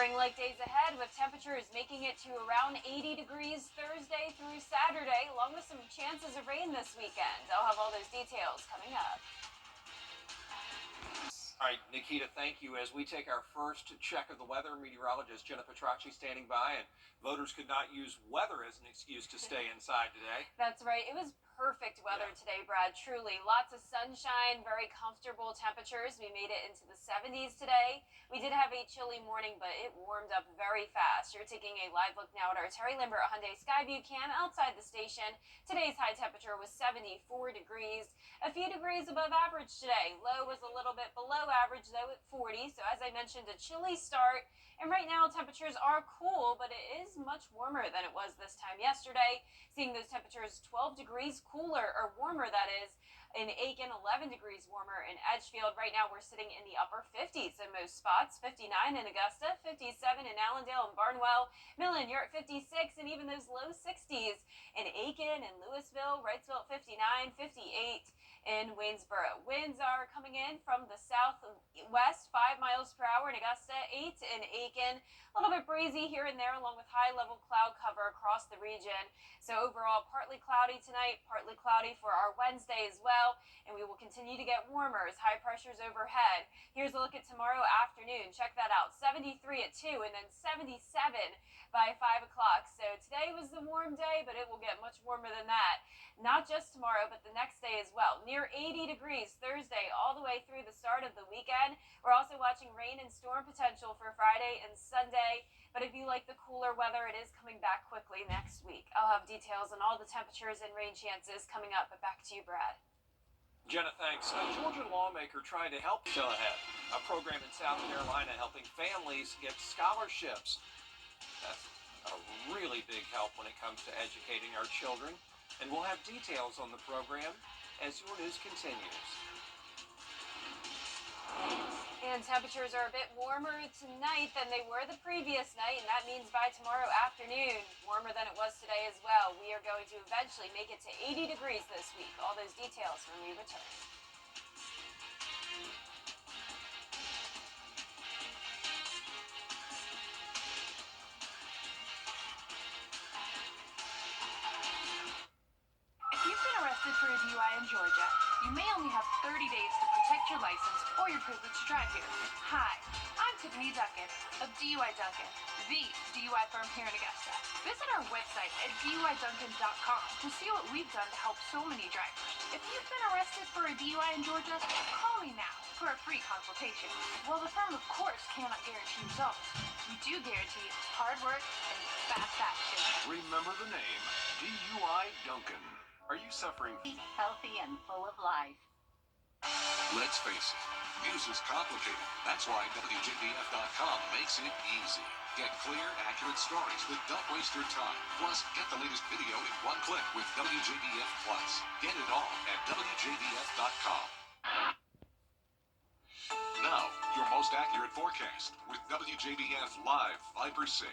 Spring-like days ahead with temperatures making it to around 80 degrees Thursday through Saturday, along with some chances of rain this weekend. I'll have all those details coming up. All right, Nikita, thank you. As we take our first check of the weather, meteorologist Jenna Petracci standing by, and voters could not use weather as an excuse to stay inside today. That's right. It was perfect weather today, Brad. Truly. Lots of sunshine, very comfortable temperatures. We made it into the 70s today. We did have a chilly morning, but it warmed up very fast. You're taking a live look now at our Terry Lambert Hyundai Skyview cam outside the station. Today's high temperature was 74 degrees, a few degrees above average today. Low was a little bit below average, though, at 40. So as I mentioned, a chilly start. And right now, temperatures are cool, but it is much warmer than it was this time yesterday. Seeing those temperatures 12 degrees cooler, or warmer, that is, in Aiken, 11 degrees warmer in Edgefield. Right now, we're sitting in the upper 50s in most spots. 59 in Augusta, 57 in Allendale and Barnwell. Millen, you're at 56, and even those low 60s in Aiken and Louisville. Wrightsville at 59, 58 in Waynesboro. Winds are coming in from the southwest, 5 miles per hour in Augusta, 8 in Aiken. A little bit breezy here and there, along with high-level cloud cover across the region. So overall, partly cloudy tonight, partly cloudy for our Wednesday as well, and we will continue to get warmer as high pressures overhead. Here's a look at tomorrow afternoon. Check that out. 73 at 2 and then 77 by 5 o'clock. So today was the warm day, but it will get much warmer than that. Not just tomorrow, but the next day as well. Near 80 degrees Thursday all the way through the start of the weekend. We're also watching rain and storm potential for Friday and Sunday. But if you like the cooler weather, it is coming back quickly next week. I'll have details on all the temperatures and rain chances coming up, but back to you, Brad. Jenna, thanks. A Georgia lawmaker trying to help Still Ahead, a program in South Carolina helping families get scholarships. That's a really big help when it comes to educating our children. And we'll have details on the program as your news continues. And temperatures are a bit warmer tonight than they were the previous night, and that means by tomorrow afternoon, warmer than it was today as well. We are going to eventually make it to 80 degrees this week. All those details when we return. If you've been arrested for a DUI in Georgia, you may only have 30 days to protect your license or your privilege to drive here. Hi, I'm Tiffany Duncan of DUI Duncan, the DUI firm here in Augusta. Visit our website at DUIDuncan.com to see what we've done to help so many drivers. If you've been arrested for a DUI in Georgia, call me now for a free consultation. While the firm, of course, cannot guarantee results, we do guarantee hard work and fast action. Remember the name, DUI Duncan. Are you suffering? Healthy and full of life. Let's face it, news is complicated. That's why WJBF.com makes it easy. Get clear, accurate stories that don't waste your time. Plus, get the latest video in one click with WJBF Plus. Get it all at WJBF.com. Now, your most accurate forecast with WJBF Live Viper 6.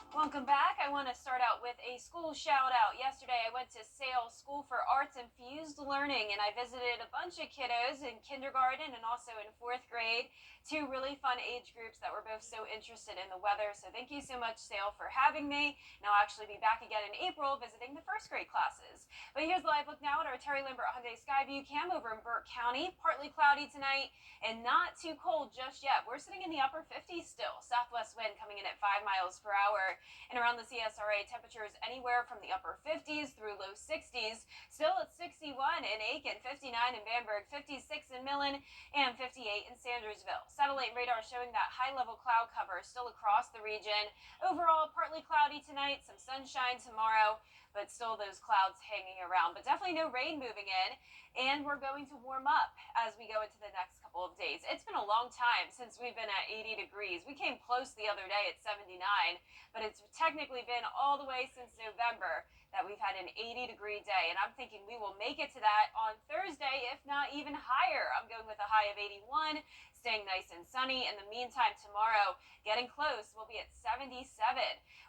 Welcome back. I want to start out with a school shout out. Yesterday I went to Sale School for Arts and Fused Learning, and I visited a bunch of kiddos in kindergarten and also in 4th grade. 2 really fun age groups that were both so interested in the weather. So thank you so much, Sale, for having me. And I'll actually be back again in April visiting the 1st grade classes. But here's the live look now at our Terry Lambert Hyundai Skyview cam over in Burke County. Partly cloudy tonight and not too cold just yet. We're sitting in the upper 50s still. Southwest wind coming in at 5 miles per hour. And around the CSRA, temperatures anywhere from the upper 50s through low 60s. Still at 61 in Aiken, 59 in Bamberg, 56 in Millen, and 58 in Sandersville. Satellite radar showing that high-level cloud cover still across the region. Overall, partly cloudy tonight, some sunshine tomorrow, but still those clouds hanging around. But definitely no rain moving in, and we're going to warm up as we go into the next couple of days. It's been a long time since we've been at 80 degrees. We came close the other day at 79, but it's technically been all the way since November that we've had an 80-degree day, and I'm thinking we will make it to that on Thursday, if not even higher. I'm going with a high of 81, staying nice and sunny. In the meantime, tomorrow, getting close, we'll be at 77.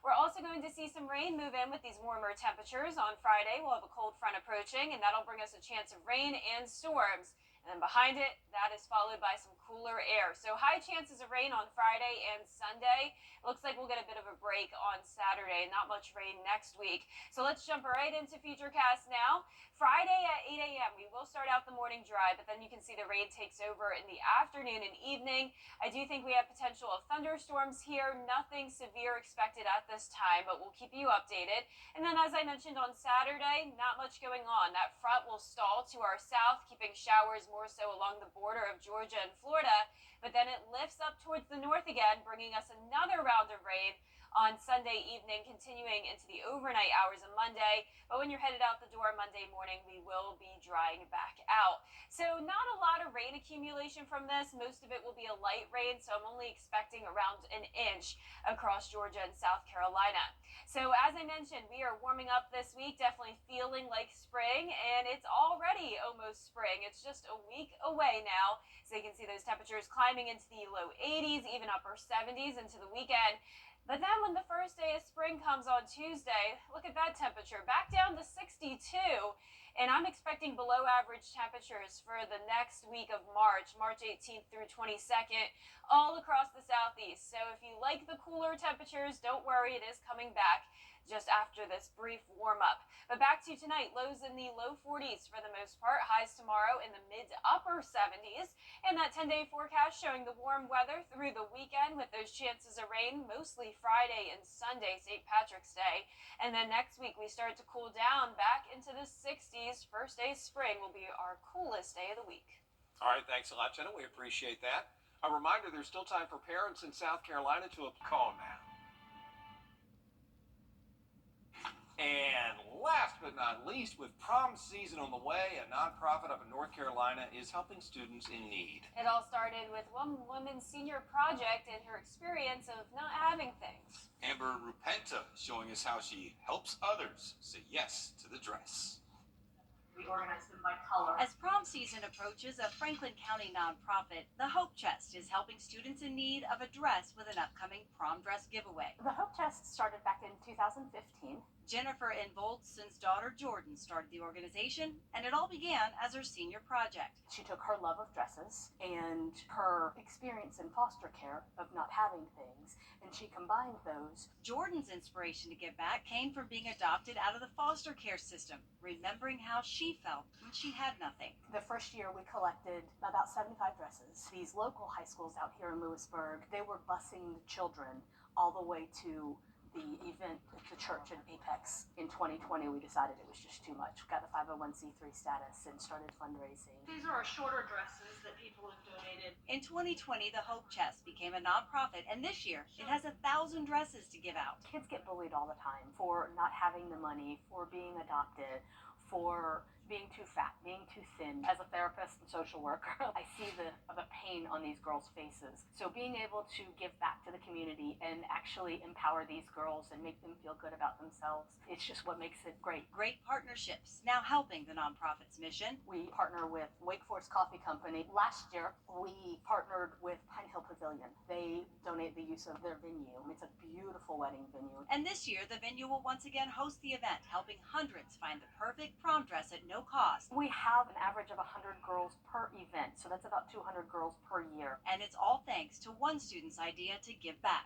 We're also going to see some rain move in with these warmer temperatures. On Friday, we'll have a cold front approaching, and that'll bring us a chance of rain and storms. And then behind it, that is followed by some cooler air. So high chances of rain on Friday and Sunday. It looks like we'll get a bit of a break on Saturday. Not much rain next week. So let's jump right into Futurecast now. Friday at 8 a.m. we will start out the morning dry, but then you can see the rain takes over in the afternoon and evening. I do think we have potential of thunderstorms here. Nothing severe expected at this time, but we'll keep you updated. And then as I mentioned on Saturday, not much going on. That front will stall to our south, keeping showers more so along the border of Georgia and Florida. But then it lifts up towards the north again, bringing us another round of rain on Sunday evening, continuing into the overnight hours of Monday. But when you're headed out the door Monday morning, we will be drying back out. So not a lot of rain accumulation from this. Most of it will be a light rain, so I'm only expecting around an inch across Georgia and South Carolina. So as I mentioned, we are warming up this week, definitely feeling like spring, and it's already almost spring. It's just a week away now. So you can see those temperatures climbing into the low 80s, even upper 70s into the weekend. But then when the first day of spring comes on Tuesday, look at that temperature, back down to 62. And I'm expecting below average temperatures for the next week of March 18th through 22nd, all across the southeast. So if you like the cooler temperatures, don't worry, it is coming back just after this brief warm up. But back to tonight, lows in the low 40s for the most part, highs tomorrow in the mid to upper 70s. And that 10-day forecast showing the warm weather through the weekend with those chances of rain, mostly Friday and Sunday, St. Patrick's Day. And then next week we start to cool down back into the 60s. First day of spring will be our coolest day of the week. All right, thanks a lot, Jenna. We appreciate that. A reminder, there's still time for parents in South Carolina to call now. And last but not least, with prom season on the way, a nonprofit up in North Carolina is helping students in need. It all started with one woman's senior project and her experience of not having things. Amber Rupenta showing us how she helps others say yes to the dress. We organize them by color. As prom season approaches, a Franklin County nonprofit, the Hope Chest, is helping students in need of a dress with an upcoming prom dress giveaway. The Hope Chest started back in 2015. Jennifer Involdson's daughter Jordan started the organization, and it all began as her senior project. She took her love of dresses and her experience in foster care of not having things, and she combined those. Jordan's inspiration to give back came from being adopted out of the foster care system, remembering how she felt when she had nothing. The first year we collected about 75 dresses. These local high schools out here in Lewisburg, they were busing the children all the way to the event at the church in Apex. In 2020, we decided it was just too much. We got the 501c3 status and started fundraising. These are our shorter dresses that people have donated. In 2020, the Hope Chest became a nonprofit, and this year it has 1,000 dresses to give out. Kids get bullied all the time for not having the money, for being adopted, for being too fat, being too thin. As a therapist and social worker, I see the pain on these girls' faces. So being able to give back to the community and actually empower these girls and make them feel good about themselves, it's just what makes it great. Great partnerships now helping the nonprofit's mission. We partner with Wake Forest Coffee Company. Last year, we partnered with Pine Hill Pavilion. They donate the use of their venue. It's a beautiful wedding venue. And this year, the venue will once again host the event, helping hundreds find the perfect prom dress at no cost. We have an average of 100 girls per event, so that's about 200 girls per year. And it's all thanks to one student's idea to give back.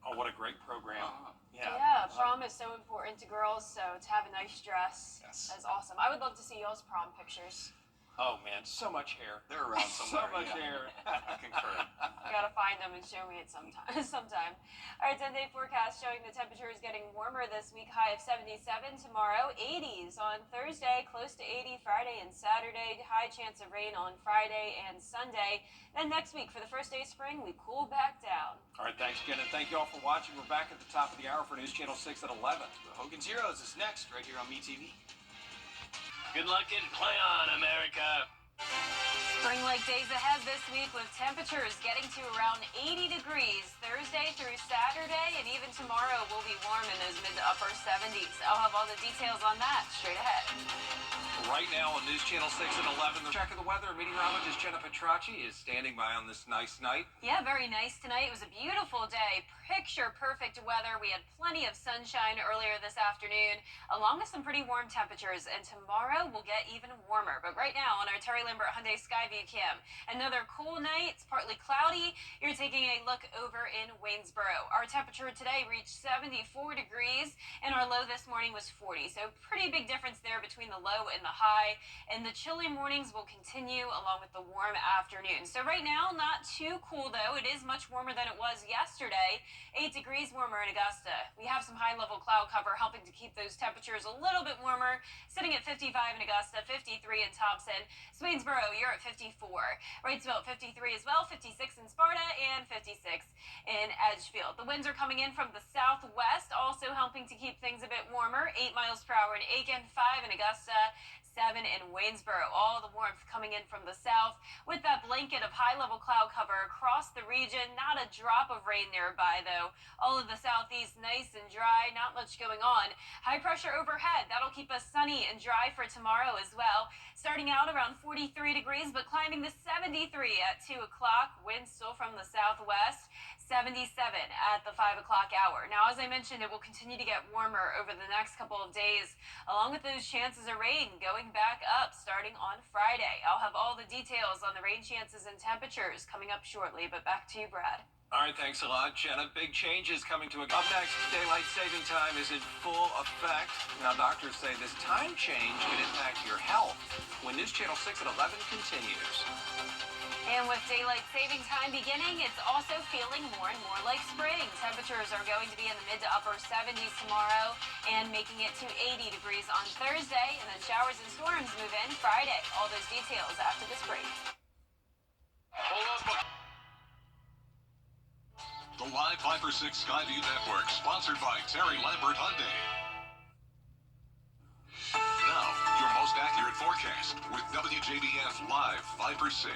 Oh, what a great program. Yeah, prom is so important to girls, so to have a nice dress is awesome. I would love to see y'all's prom pictures. Oh, man, so much hair. They're around somewhere. So much hair. I concur. I gotta find them and show me it sometime. All right, 10-day forecast showing the temperature is getting warmer this week. High of 77 tomorrow, 80s on Thursday, close to 80 Friday and Saturday. High chance of rain on Friday and Sunday. Then next week, for the first day of spring, we cool back down. All right, thanks, Jen, and thank you all for watching. We're back at the top of the hour for News Channel 6 at 11. The Hogan's Heroes is next, right here on MeTV. Good luck and play on, America. Spring-like days ahead this week with temperatures getting to around 80 degrees Thursday through Saturday, and even tomorrow will be warm in those mid to upper 70s. I'll have all the details on that straight ahead. Right now on News Channel 6 and 11, the check of the weather, meteorologist Jenna Petracci is standing by on this nice night. Yeah, very nice tonight. It was a beautiful day. Picture perfect weather. We had plenty of sunshine earlier this afternoon, along with some pretty warm temperatures. And tomorrow will get even warmer. But right now on our Terry Lambert Hyundai Skyview cam, another cool night. It's partly cloudy. You're taking a look over in Waynesboro. Our temperature today reached 74 degrees, and our low this morning was 40. So pretty big difference there between the low and the high. And the chilly mornings will continue along with the warm afternoon. So right now, not too cool though. It is much warmer than it was yesterday. 8 degrees warmer in Augusta. We have some high level cloud cover helping to keep those temperatures a little bit warmer. Sitting at 55 in Augusta, 53 in Thompson. Swainsboro, you're at 54. Wrightsville at 53 as well, 56 in Sparta, and 56 in Edgefield. The winds are coming in from the southwest, also helping to keep things a bit warmer. 8 miles per hour in Aiken, 5 in Augusta, 7 in Waynesboro. All the warmth coming in from the south with that blanket of high-level cloud cover across the region. Not a drop of rain nearby, though. All of the southeast nice and dry, not much going on. High pressure overhead. That'll keep us sunny and dry for tomorrow as well. Starting out around 43 degrees, but climbing to 73 at 2 o'clock. Winds still from the southwest. 77 at the 5 o'clock hour. Now, as I mentioned, it will continue to get warmer over the next couple of days, along with those chances of rain going back up starting on Friday. I'll have all the details on the rain chances and temperatures coming up shortly, but back to you, Brad. All right, thanks a lot, Jenna. Big changes coming to Up next, daylight saving time is in full effect. Now, doctors say this time change can impact your health when News Channel 6 at 11 continues. And with daylight saving time beginning, it's also feeling more and more like spring. Temperatures are going to be in the mid to upper 70s tomorrow and making it to 80 degrees on Thursday. And then showers and storms move in Friday. All those details after this break. The Live 5 for 6 Skyview Network, sponsored by Terry Lambert Hyundai. Now, your most accurate forecast with WJBF Live 5 for 6.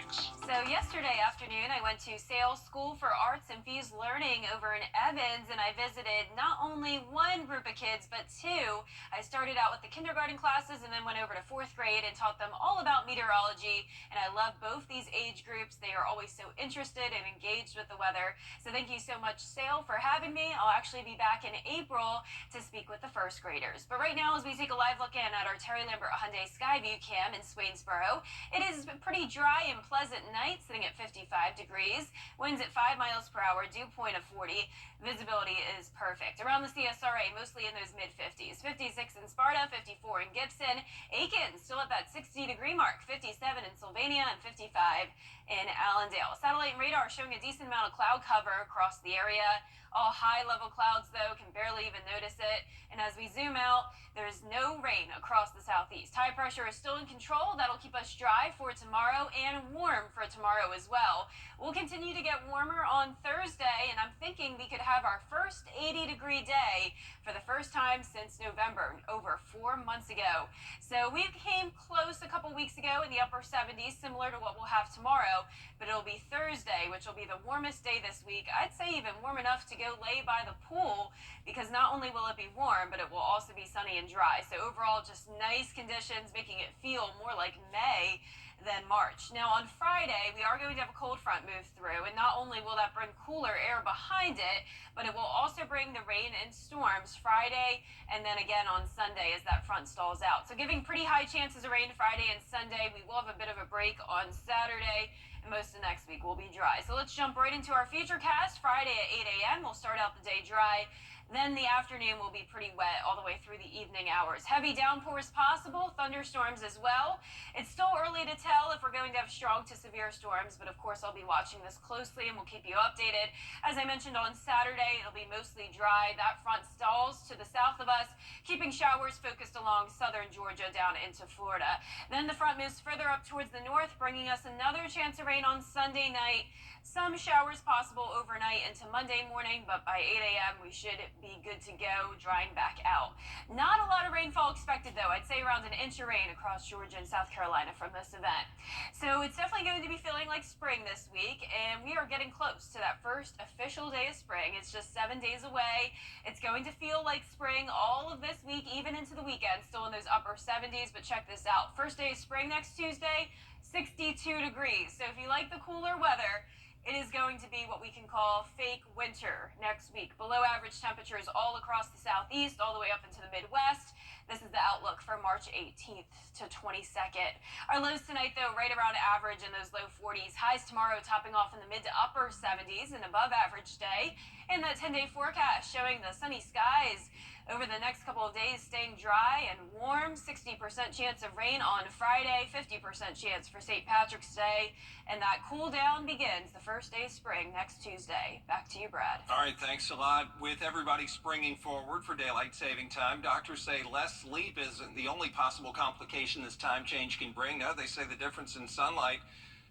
So yesterday afternoon, I went to Sales School for Arts Infused Learning over in Evans, and I visited not only one group of kids, but two. I started out with the kindergarten classes and then went over to 4th grade and taught them all about meteorology, and I love both these age groups. They are always so interested and engaged with the weather. So thank you so much, Sale, for having me. I'll actually be back in April to speak with the 1st graders. But right now, as we take a live look in at our Terry Lambert Hyundai Skyview cam in Swainsboro, it is a pretty dry and pleasant night, sitting at 55 degrees. Winds at 5 miles per hour, dew point of 40. Visibility is perfect. Around the CSRA, mostly in those mid-50s. 56 in Sparta, 54 in Gibson. Aiken, still at that 60-degree mark. 57 in Sylvania and 55 in Allendale. Satellite and radar showing a decent amount of cloud cover across the area. All high-level clouds, though, can barely even notice it. And as we zoom out, there's no rain across the southeast. High pressure is still in control. That'll keep us dry for tomorrow and warm for tomorrow as well. We'll continue to get warmer on Thursday, and I'm thinking we could have our first 80-degree day for the first time since November, over 4 months ago. So we came close a couple weeks ago in the upper 70s, similar to what we'll have tomorrow, but it'll be Thursday, which will be the warmest day this week. I'd say even warm enough to go lay by the pool, because not only will it be warm, but it will also be sunny and dry. So overall, just nice conditions, making it feel more like May than March. Now on Friday, we are going to have a cold front move through, and not only will that bring cooler air behind it, but it will also bring the rain and storms Friday and then again on Sunday as that front stalls out. So giving pretty high chances of rain Friday and Sunday. We will have a bit of a break on Saturday, and most of next week will be dry. So let's jump right into our futurecast. Friday at 8 a.m. We'll start out the day dry. Then the afternoon will be pretty wet all the way through the evening hours. Heavy downpours possible, thunderstorms as well. It's still early to tell if we're going to have strong to severe storms, but of course I'll be watching this closely and we'll keep you updated. As I mentioned on Saturday, it'll be mostly dry. That front stalls to the south of us, keeping showers focused along southern Georgia down into Florida. Then the front moves further up towards the north, bringing us another chance of rain on Sunday night. Some showers possible overnight into Monday morning, but by 8 a.m. we should be good to go, drying back out. Not a lot of rainfall expected, though. I'd say around an inch of rain across Georgia and South Carolina from this event. So it's definitely going to be feeling feeling like spring this week, and we are getting close to that first official day of spring. It's just 7 days away. It's going to feel like spring all of this week, even into the weekend, still in those upper 70s. But check this out. First day of spring next Tuesday, 62 degrees. So if you like the cooler weather, it is going to be what we can call fake winter next week. Below average temperatures all across the southeast, all the way up into the Midwest. This is the outlook for March 18th to 22nd. Our lows tonight, though, right around average in those low 40s. Highs tomorrow topping off in the mid to upper 70s, an above average day. And that 10-day forecast showing the sunny skies over the next couple of days, staying dry and warm. 60% chance of rain on Friday, 50% chance for St. Patrick's Day. And that cool down begins the first day of spring next Tuesday. Back to you, Brad. All right, thanks a lot. With everybody springing forward for daylight saving time, doctors say less sleep isn't the only possible complication this time change can bring. No, they say the difference in sunlight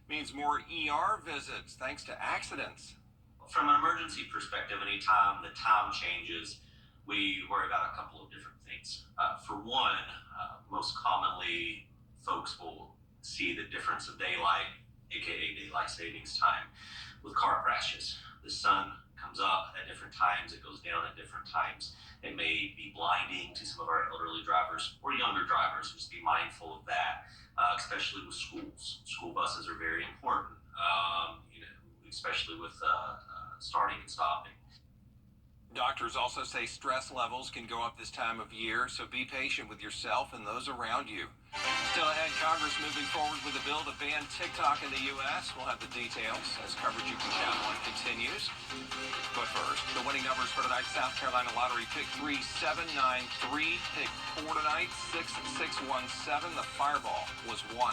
means more ER visits thanks to accidents. From an emergency perspective, anytime the time changes, we worry about a couple of different things. For one, most commonly, folks will see the difference of daylight, aka daylight savings time, with car crashes. The sun comes up at different times, it goes down at different times. It may be blinding to some of our elderly drivers or younger drivers. Just be mindful of that, especially with schools. School buses are very important, especially with starting and stopping. Doctors also say stress levels can go up this time of year, so be patient with yourself and those around you. Still ahead, Congress moving forward with a bill to ban TikTok in the U.S. We'll have the details as coverage you can count on continues. But first, the winning numbers for tonight's South Carolina Lottery: pick 3, 7, 9, 3. Pick 4 tonight, 6, 6, 1, 7. The fireball was 1.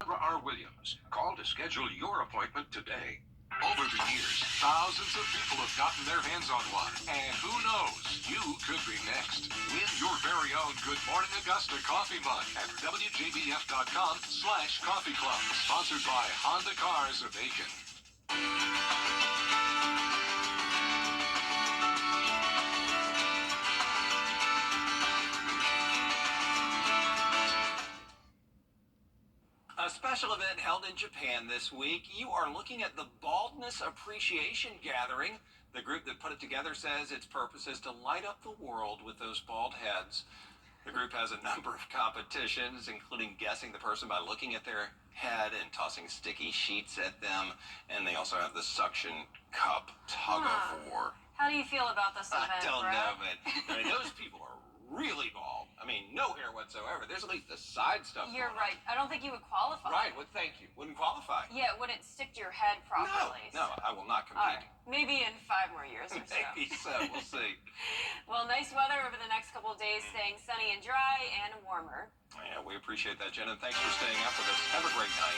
R. Williams. Call to schedule your appointment today. Over the years, thousands of people have gotten their hands on one. And who knows, you could be next. Win your very own Good Morning Augusta coffee mug at WJBF.com/coffee club. Sponsored by Honda Cars of Aiken. A special event held in Japan this week. You are looking at the Baldness Appreciation Gathering. The group that put it together says its purpose is to light up the world with those bald heads. The group has a number of competitions, including guessing the person by looking at their head and tossing sticky sheets at them. And they also have the suction cup tug-of-war. How do you feel about this event, I don't Brad? know, but those people are really bald. I mean, no hair whatsoever. There's at least the side stuff. You're right. I don't think you would qualify. Right. Well, thank you. Wouldn't qualify. Yeah, it wouldn't stick to your head properly. No, I will not All compete. right. Maybe in 5 more years or so. Maybe so. We'll see. Well, nice weather over the next couple of days, staying sunny and dry and warmer. Yeah, we appreciate that, Jen, and thanks for staying up with us. Have a great night.